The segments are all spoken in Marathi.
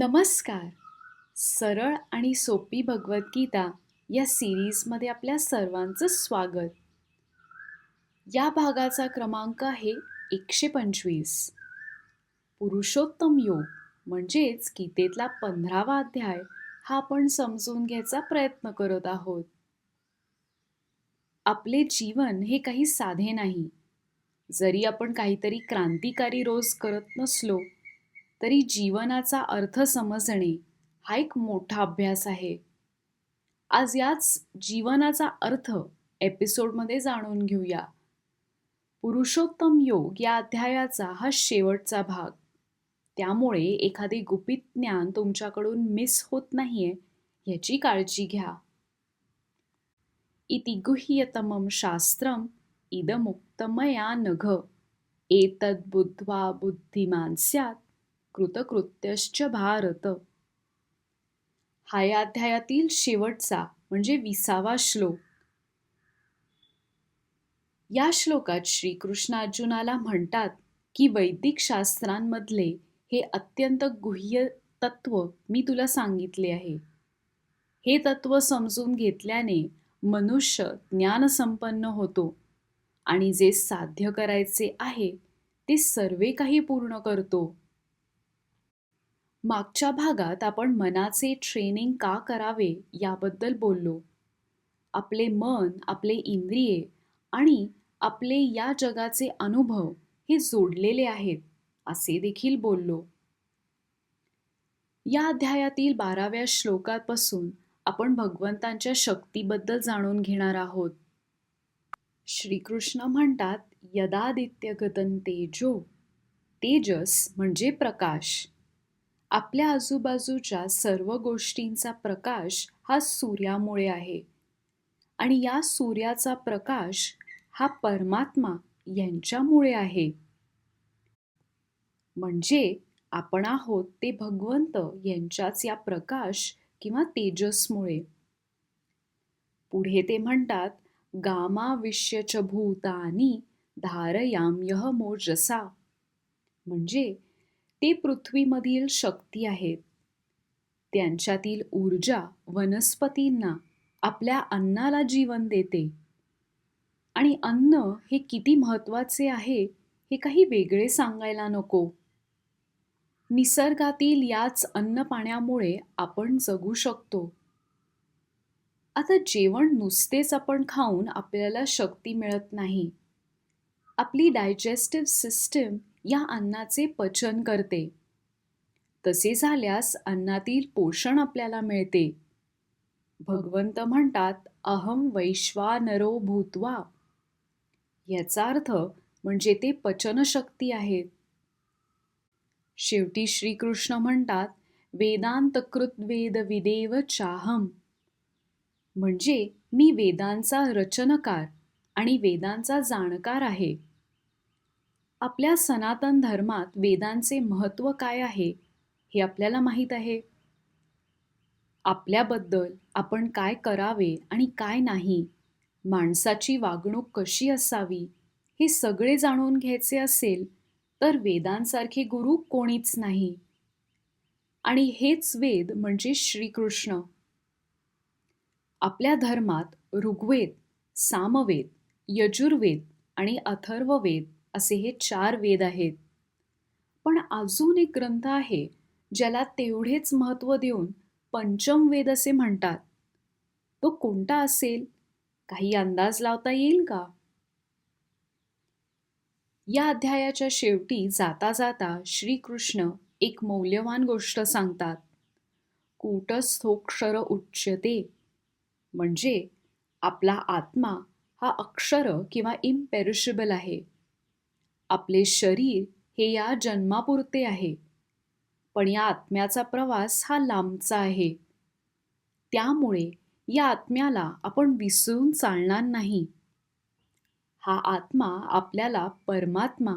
नमस्कार. सरळ आणि सोपी भगवद्गीता या सिरीजमध्ये आपल्या सर्वांचं स्वागत. या भागाचा क्रमांक आहे 125. पुरुषोत्तम योग म्हणजेच गीतेतला 15वा अध्याय हा आपण समजून घ्यायचा प्रयत्न करत आहोत. आपले जीवन हे काही साधे नाही. जरी आपण काहीतरी क्रांतिकारी रोज करत नसलो तरी जीवनाचा अर्थ समजणे हा एक मोठा अभ्यास आहे. आज याच जीवनाचा अर्थ एपिसोडमध्ये जाणून घेऊया. पुरुषोत्तम योग या अध्यायाचा हा शेवटचा भाग. त्यामुळे एखादे गुपित ज्ञान तुमच्याकडून मिस होत नाहीये याची काळजी घ्या. इति गुह्यतमं शास्त्रम् इदमुक्तमया नघ एतद्बुद्ध्वा बुद्धिमान् स्यात् कृतकृत्यश्च भारत. हा या अध्यायातील शेवटचा म्हणजे 20वा श्लोक. या श्लोकात श्रीकृष्ण अर्जुनाला म्हणतात की वैदिक शास्त्रांमधले हे अत्यंत गुह्य तत्व मी तुला सांगितले आहे. हे तत्व समजून घेतल्याने मनुष्य ज्ञानसंपन्न होतो आणि जे साध्य करायचे आहे ते सर्वे काही पूर्ण करतो. मागच्या भागात आपण मनाचे ट्रेनिंग का करावे याबद्दल बोललो. आपले मन, आपले इंद्रिये आणि आपले या जगाचे अनुभव हे जोडलेले आहेत असे देखील बोललो. या अध्यायातील 12व्या श्लोकापासून आपण भगवंतांच्या शक्तीबद्दल जाणून घेणार आहोत. श्रीकृष्ण म्हणतात, यदादित्यगतं तेजो. तेजस म्हणजे प्रकाश. आपल्या आजूबाजूच्या सर्व गोष्टींचा प्रकाश हा सूर्यामुळे आहे आणि या सूर्याचा प्रकाश हा परमात्मा यांच्यामुळे आहे. म्हणजे आपण आहोत ते भगवंत यांच्याच या प्रकाश किंवा तेजसमुळे. पुढे ते म्हणतात, गामाविश्य च भूतानि धारयाम्यह मोजसा. म्हणजे ते पृथ्वीमधील शक्ती आहेत. त्यांच्यातील ऊर्जा वनस्पतींना आपल्या अन्नाला जीवन देते. आणि अन्न हे किती महत्त्वाचे आहे हे काही वेगळे सांगायला नको. निसर्गातील याच अन्न पाण्यामुळे आपण जगू शकतो. आता जेवण नुसतेच आपण खाऊन आपल्याला शक्ती मिळत नाही. आपली डायजेस्टिव्ह सिस्टीम या अन्नाचे पचन करते. तसे झाल्यास अन्नातील पोषण आपल्याला मिळते. भगवंत म्हणतात, अहम वैश्वानरो भूत्वा. याचा अर्थ म्हणजे ते पचनशक्ती आहेत. शेवटी श्रीकृष्ण म्हणतात, वेदांतकृत वेदविदेव चाहम. म्हणजे मी वेदांचा रचनकार आणि वेदांचा जाणकार आहे. आपल्या सनातन धर्मात वेदांचे महत्त्व काय आहे हे आपल्याला माहीत आहे. आपल्याबद्दल आपण काय करावे आणि काय नाही, माणसाची वागणूक कशी असावी हे सगळे जाणून घ्यायचे असेल तर वेदांसारखे गुरु कोणीच नाही. आणि हेच वेद म्हणजे श्रीकृष्ण. आपल्या धर्मात ऋग्वेद, सामवेद, यजुर्वेद आणि अथर्ववेद असे हे 4 वेद आहेत. पण अजून एक ग्रंथ आहे ज्याला तेवढेच महत्त्व देऊन पंचम वेद असे म्हणतात. तो कोणता असेल? काही अंदाज लावता येईल का? या अध्यायाच्या शेवटी जाता जाता श्रीकृष्ण एक मौल्यवान गोष्ट सांगतात. कूटस्थोक्षर उच्यते. म्हणजे आपला आत्मा हा अक्षर किंवा इम्पेरिशेबल आहे. आपले शरीर हे या जन्मापुरते आहे, पण या आत्म्याचा प्रवास हा लांबचा आहे. त्यामुळे या आत्म्याला आपण विसरून चालणार नाही. हा आत्मा आपल्याला परमात्मा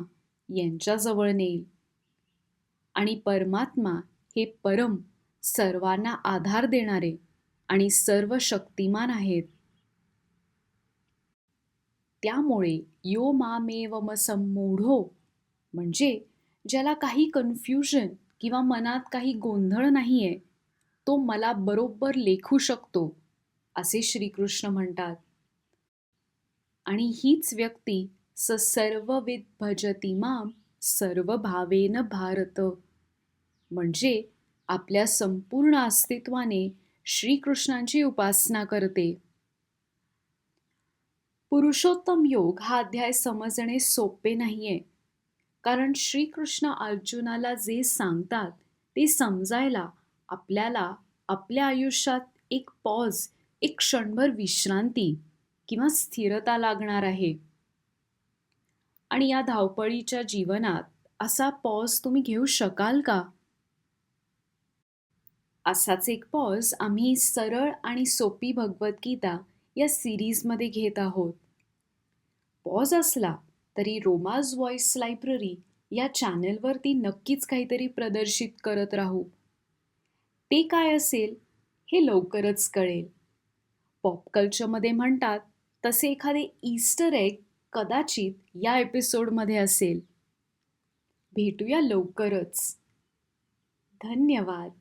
यांच्याजवळ नेईल. आणि परमात्मा हे परम, सर्वांना आधार देणारे आणि सर्व शक्तिमान आहेत. त्यामुळे यो मामेवम सम्मूढो म्हणजे ज्याला काही कन्फ्युजन किंवा मनात काही गोंधळ नाहीये, तो मला बरोबर लेखू शकतो, असे श्रीकृष्ण म्हणतात. आणि हीच व्यक्ती सर्वविद भजती माम सर्वभावेन भारत, म्हणजे आपल्या संपूर्ण अस्तित्वाने श्रीकृष्णांची उपासना करते. पुरुषोत्तम योग हा अध्याय समजणे सोपे नाहीये, कारण श्रीकृष्ण अर्जुनाला जे सांगतात ते समजायला आपल्याला आपल्या आयुष्यात एक पॉज, एक क्षणभर विश्रांती किंवा स्थिरता लागणार आहे. आणि या धावपळीच्या जीवनात असा पॉज तुम्ही घेऊ शकाल का? असाच एक पॉज आम्ही सरळ आणि सोपी भगवद्गीता या सिरीजमध्ये घेत आहोत. पॉज असला तरी रोमाज व्हॉइस लायब्ररी या चॅनलवरती नक्कीच काहीतरी प्रदर्शित करत राहू. ते काय असेल हे लवकरच कळेल. पॉप कल्चरमध्ये म्हणतात तसे एखादे ईस्टर एग कदाचित या एपिसोडमध्ये असेल. भेटूया लवकरच. धन्यवाद.